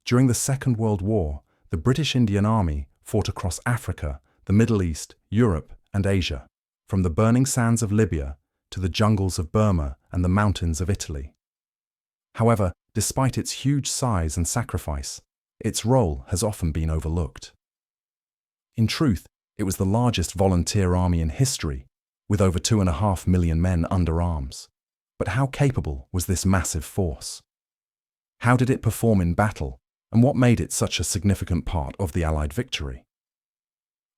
During the Second World War, the British Indian Army fought across Africa, the Middle East, Europe, and Asia, from the burning sands of Libya to the jungles of Burma and the mountains of Italy. However, despite its huge size and sacrifice, its role has often been overlooked. In truth, it was the largest volunteer army in history, with over 2.5 million men under arms. But how capable was this massive force? How did it perform in battle, and what made it such a significant part of the Allied victory?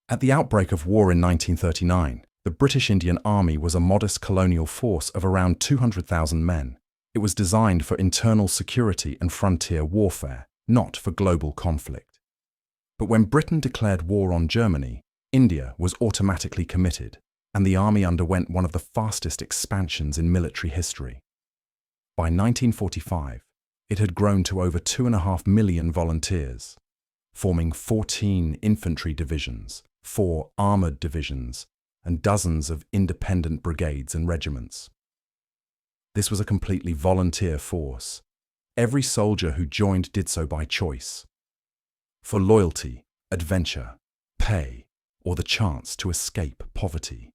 At the outbreak of war in 1939, the British Indian Army was a modest colonial force of around 200,000 men. It was designed for internal security and frontier warfare, not for global conflict. But when Britain declared war on Germany, India was automatically committed, and the army underwent one of the fastest expansions in military history. By 1945, it had grown to over 2.5 million volunteers, forming 14 infantry divisions, 4 armoured divisions, and dozens of independent brigades and regiments. This was a completely volunteer force. Every soldier who joined did so by choice, for loyalty, adventure, pay, or the chance to escape poverty.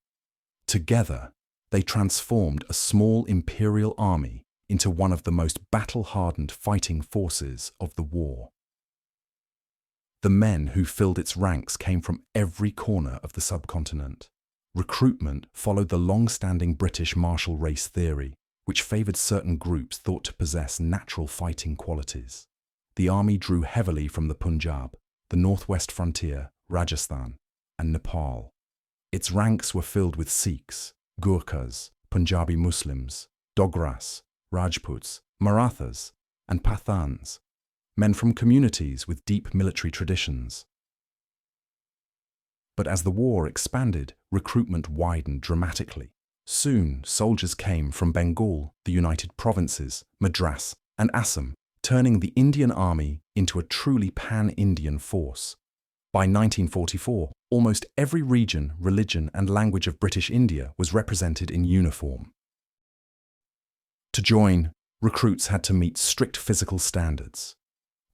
Together, they transformed a small imperial army into one of the most battle-hardened fighting forces of the war. The men who filled its ranks came from every corner of the subcontinent. Recruitment followed the long-standing British martial race theory, which favoured certain groups thought to possess natural fighting qualities. The army drew heavily from the Punjab, the northwest frontier, Rajasthan, and Nepal. Its ranks were filled with Sikhs, Gurkhas, Punjabi Muslims, Dogras, Rajputs, Marathas, and Pathans, men from communities with deep military traditions. But as the war expanded, recruitment widened dramatically. Soon, soldiers came from Bengal, the United Provinces, Madras, and Assam, turning the Indian Army into a truly pan-Indian force. By 1944, almost every region, religion, and language of British India was represented in uniform. To join, recruits had to meet strict physical standards.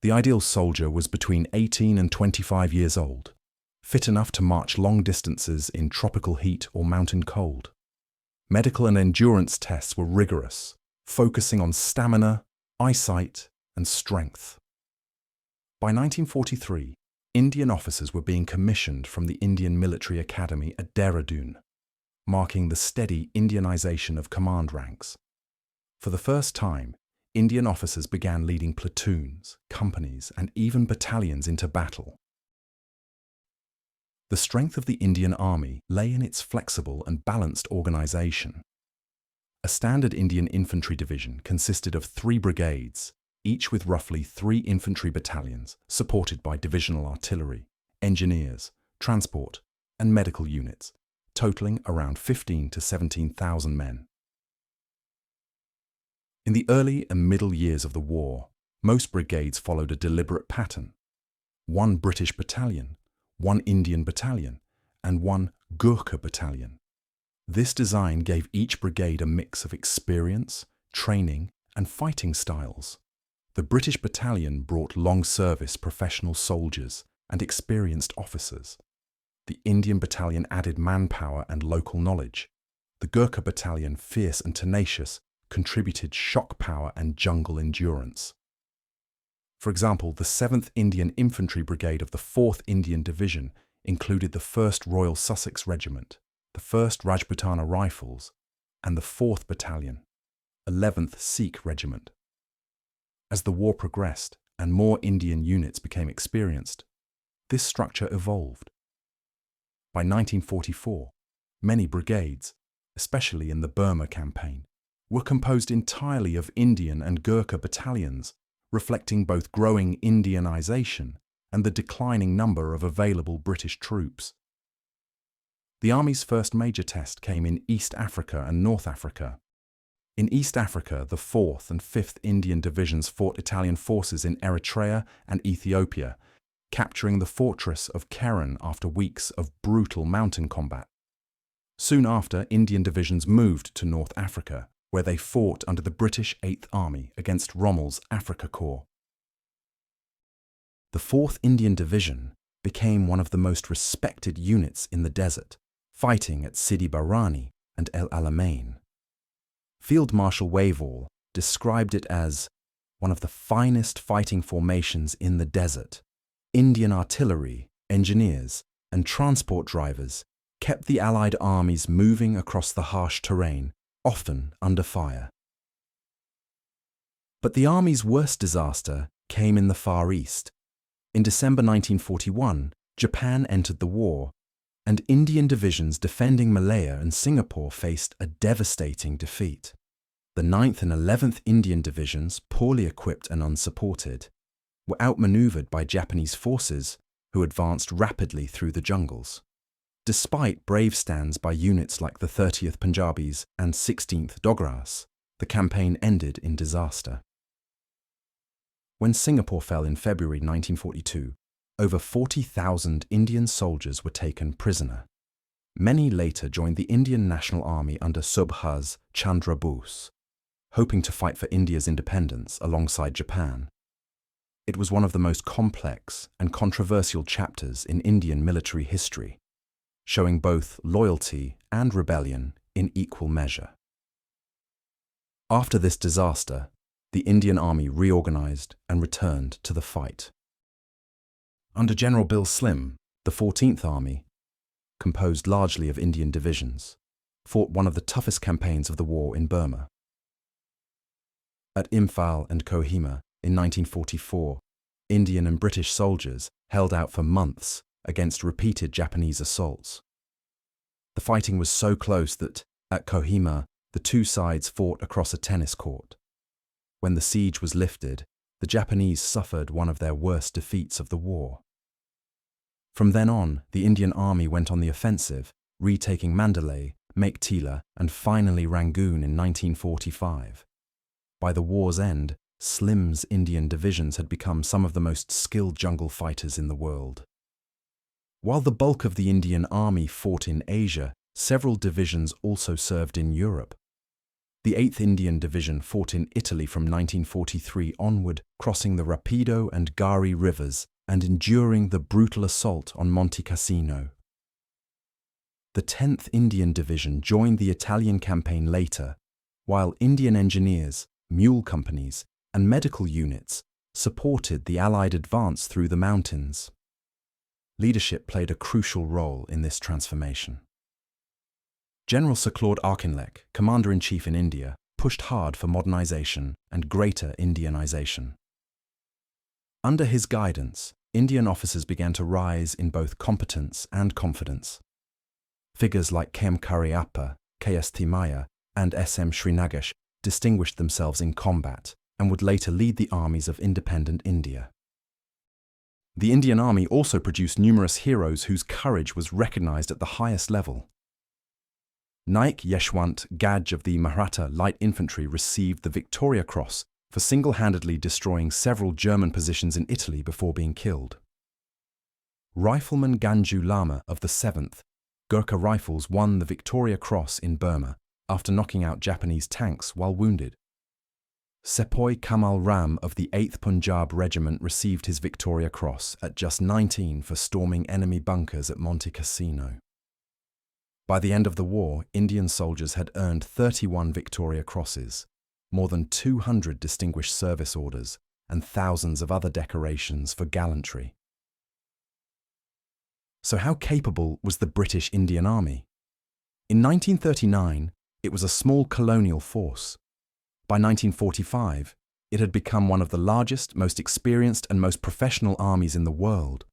The ideal soldier was between 18 and 25 years old, fit enough to march long distances in tropical heat or mountain cold. Medical and endurance tests were rigorous, focusing on stamina, eyesight, and strength. By 1943, Indian officers were being commissioned from the Indian Military Academy at Dehradun, marking the steady Indianization of command ranks. For the first time, Indian officers began leading platoons, companies, and even battalions into battle. The strength of the Indian Army lay in its flexible and balanced organization. A standard Indian infantry division consisted of 3 brigades, each with roughly 3 infantry battalions supported by divisional artillery, engineers, transport, and medical units, totaling around 15,000 to 17,000 men. In the early and middle years of the war, most brigades followed a deliberate pattern: 1 British battalion, 1 Indian battalion, and 1 Gurkha battalion. This design gave each brigade a mix of experience, training, and fighting styles. The British battalion brought long-service professional soldiers and experienced officers. The Indian battalion added manpower and local knowledge. The Gurkha battalion, fierce and tenacious, contributed shock power and jungle endurance. For example, the 7th Indian Infantry Brigade of the 4th Indian Division included the 1st Royal Sussex Regiment, the 1st Rajputana Rifles, and the 4th Battalion, 11th Sikh Regiment. As the war progressed and more Indian units became experienced, this structure evolved. By 1944, many brigades, especially in the Burma campaign, were composed entirely of Indian and Gurkha battalions, reflecting both growing Indianization and the declining number of available British troops. The Army's first major test came in East Africa and North Africa. In East Africa, the 4th and 5th Indian Divisions fought Italian forces in Eritrea and Ethiopia, capturing the fortress of Keren after weeks of brutal mountain combat. Soon after, Indian divisions moved to North Africa, where they fought under the British 8th Army against Rommel's Afrika Korps. the 4th Indian Division became one of the most respected units in the desert, fighting at Sidi Barrani and El Alamein. Field Marshal Wavell described it as one of the finest fighting formations in the desert. Indian artillery, engineers, and transport drivers kept the Allied armies moving across the harsh terrain, often under fire. But the army's worst disaster came in the Far East. In December 1941, Japan entered the war, and Indian divisions defending Malaya and Singapore faced a devastating defeat. The 9th and 11th Indian Divisions, poorly equipped and unsupported, were outmaneuvered by Japanese forces who advanced rapidly through the jungles. Despite brave stands by units like the 30th Punjabis and 16th Dogras, the campaign ended in disaster. When Singapore fell in February 1942, over 40,000 Indian soldiers were taken prisoner. Many later joined the Indian National Army under Subhas Chandra Bose, hoping to fight for India's independence alongside Japan. It was one of the most complex and controversial chapters in Indian military history, showing both loyalty and rebellion in equal measure. After this disaster, the Indian Army reorganized and returned to the fight. Under General Bill Slim, the 14th Army, composed largely of Indian divisions, fought one of the toughest campaigns of the war in Burma. At Imphal and Kohima in 1944, Indian and British soldiers held out for months against repeated Japanese assaults. The fighting was so close that, at Kohima, the two sides fought across a tennis court. When the siege was lifted, the Japanese suffered one of their worst defeats of the war. From then on, the Indian Army went on the offensive, retaking Mandalay, Meiktila, and finally Rangoon in 1945. By the war's end, Slim's Indian divisions had become some of the most skilled jungle fighters in the world. While the bulk of the Indian Army fought in Asia, several divisions also served in Europe. The 8th Indian Division fought in Italy from 1943 onward, crossing the Rapido and Gari rivers and enduring the brutal assault on Monte Cassino. The 10th Indian Division joined the Italian campaign later, while Indian engineers, mule companies, and medical units supported the Allied advance through the mountains. Leadership played a crucial role in this transformation. General Sir Claude Auchinleck, Commander-in-Chief in India, pushed hard for modernization and greater Indianization. Under his guidance, Indian officers began to rise in both competence and confidence. Figures like K.M. Cariappa, K.S. Thimaya, and S.M. Srinagesh distinguished themselves in combat and would later lead the armies of independent India. The Indian Army also produced numerous heroes whose courage was recognized at the highest level. Naik Yeshwant Gaj of the Maratha Light Infantry received the Victoria Cross for single-handedly destroying several German positions in Italy before being killed. Rifleman Ganju Lama of the 7th Gurkha Rifles won the Victoria Cross in Burma after knocking out Japanese tanks while wounded. Sepoy Kamal Ram of the 8th Punjab Regiment received his Victoria Cross at just 19 for storming enemy bunkers at Monte Cassino. By the end of the war, Indian soldiers had earned 31 Victoria Crosses, more than 200 Distinguished Service Orders, and thousands of other decorations for gallantry. So how capable was the British Indian Army? In 1939, it was a small colonial force. By 1945, it had become one of the largest, most experienced, and most professional armies in the world.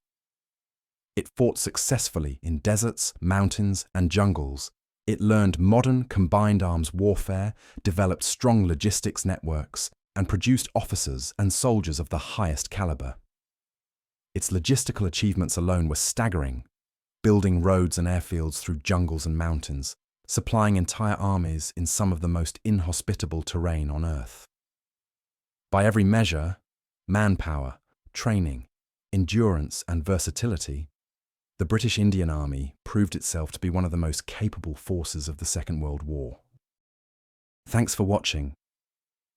It fought successfully in deserts, mountains, and jungles. It learned modern combined arms warfare, developed strong logistics networks, and produced officers and soldiers of the highest caliber. Its logistical achievements alone were staggering, building roads and airfields through jungles and mountains, supplying entire armies in some of the most inhospitable terrain on Earth. By every measure, manpower, training, endurance, and versatility, the British Indian Army proved itself to be one of the most capable forces of the Second World War. Thanks for watching.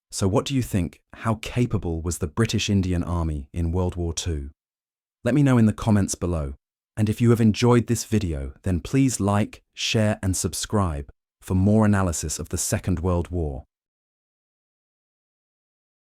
So what do you think? How capable was the British Indian Army in World War II? Let me know in the comments below. And if you have enjoyed this video, then please like, share and subscribe for more analysis of the Second World War.